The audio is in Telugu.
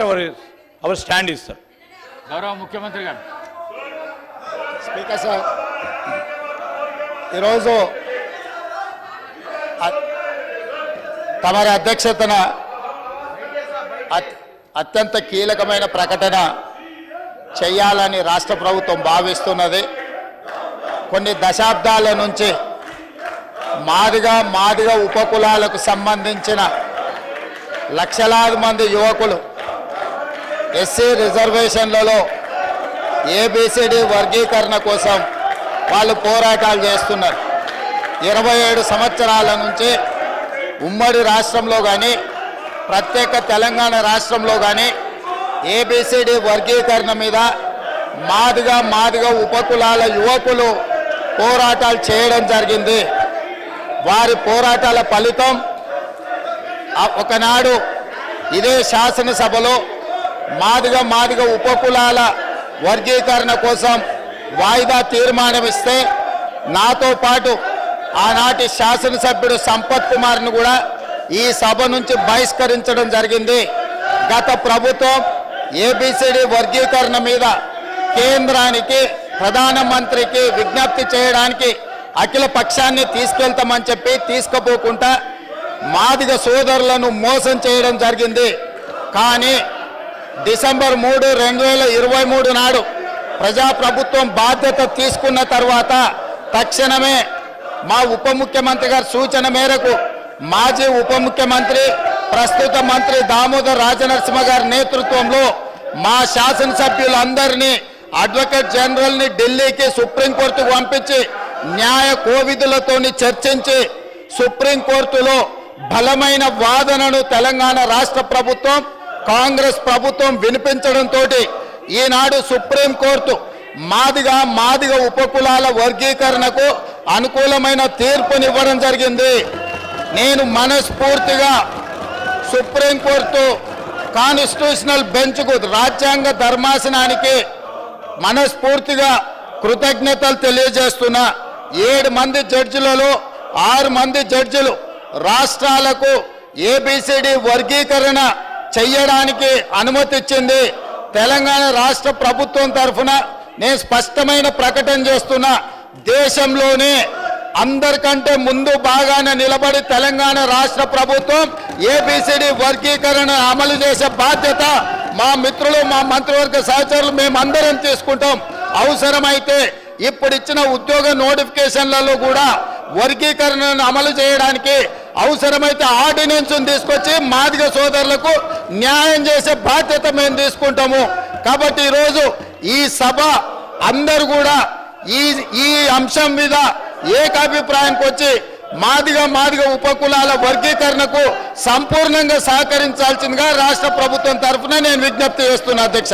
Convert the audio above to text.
our stand is, sir. గౌరవ ముఖ్యమంత్రి గారు. స్పీకర్ సార్, ఈరోజు తమరి అధ్యక్షతన అత్యంత కీలకమైన ప్రకటన చేయాలని రాష్ట్ర ప్రభుత్వం భావిస్తున్నది. కొన్ని దశాబ్దాల నుంచి మాదిగ ఉపకులాలకు సంబంధించిన లక్షలాది మంది యువకులు ఎస్సీ రిజర్వేషన్లలో ఏబిసిడి వర్గీకరణ కోసం వాళ్ళు పోరాటాలు చేస్తున్నారు. 27 సంవత్సరాల నుంచి ఉమ్మడి రాష్ట్రంలో కానీ ప్రత్యేక తెలంగాణ రాష్ట్రంలో కానీ ఏబిసిడి వర్గీకరణ మీద మాదిగ ఉపకులాల యువకులు పోరాటాలు చేయడం జరిగింది. వారి పోరాటాల ఫలితం ఒకనాడు ఇదే శాసనసభలో మాదిగ ఉపకులాల వర్గీకరణ కోసం వాయిదా తీర్మానం ఇస్తే నాతో పాటు ఆనాటి శాసనసభ్యుడు సంపత్ కుమార్ను కూడా ఈ సభ నుంచి బహిష్కరించడం జరిగింది. గత ప్రభుత్వం ఏబిసిడి వర్గీకరణ మీద కేంద్రానికి ప్రధానమంత్రికి విజ్ఞప్తి చేయడానికి అఖిల పక్షాన్ని తీసుకెళ్తామని చెప్పి తీసుకుపోకుండా మాదిగ సోదరులను మోసం చేయడం జరిగింది. కానీ డిసెంబర్ 3, 2023 నాడు ప్రజాప్రభుత్వం బాధ్యత తీసుకున్న తర్వాత తక్షణమే మా ఉప ముఖ్యమంత్రి గారి సూచన మేరకు మాజీ ఉప ముఖ్యమంత్రి ప్రస్తుత మంత్రి దామోదర్ రాజనరసింహ గారి నేతృత్వంలో మా శాసనసభ్యులందరినీ అడ్వకేట్ జనరల్ని ఢిల్లీకి సుప్రీంకోర్టుకు పంపించి న్యాయ కోవిధులతోని చర్చించి సుప్రీంకోర్టులో బలమైన వాదనను తెలంగాణ రాష్ట్ర ప్రభుత్వం కాంగ్రెస్ ప్రభుత్వం వినిపించడంతో ఈనాడు సుప్రీంకోర్టు మాదిగ ఉపకులాల వర్గీకరణకు అనుకూలమైన తీర్పునివ్వడం జరిగింది. నేను మనస్ఫూర్తిగా సుప్రీంకోర్టు కాన్స్టిట్యూషనల్ బెంచ్కు రాజ్యాంగ ధర్మాసనానికి మనస్ఫూర్తిగా కృతజ్ఞతలు తెలియజేస్తున్నా. 7 మంది జడ్జిలలో 6 మంది జడ్జిలు రాష్ట్రాలకు ఏబిసిడి వర్గీకరణ చెయ్యడానికి అనుమతి ఇచ్చింది. తెలంగాణ రాష్ట్ర ప్రభుత్వం తరఫున నేను స్పష్టమైన ప్రకటన చేస్తున్నా. దేశంలోనే అందరికంటే ముందు బాగానే నిలబడి తెలంగాణ రాష్ట్ర ప్రభుత్వం ఏబిసిడి వర్గీకరణ అమలు చేసే బాధ్యత మా మిత్రులు మా మంత్రివర్గ సహచరులు మేమందరం తీసుకుంటాం. అవసరమైతే ఇప్పుడు ఇచ్చిన ఉద్యోగ నోటిఫికేషన్లలో కూడా వర్గీకరణను అమలు చేయడానికి అవసరమైతే ఆర్డినెన్స్ తీసుకొచ్చి మాదిగ సోదరులకు న్యాయం చేసే బాధ్యత మేము తీసుకుంటాము. కాబట్టి ఈరోజు ఈ సభ అందరూ కూడా ఈ అంశం మీద ఏకాభిప్రాయానికి వచ్చి మాదిగ ఉపకులాల వర్గీకరణకు సంపూర్ణంగా సహకరించాల్సిందిగా రాష్ట్ర ప్రభుత్వం తరఫున నేను విజ్ఞప్తి చేస్తున్నా అధ్యక్ష.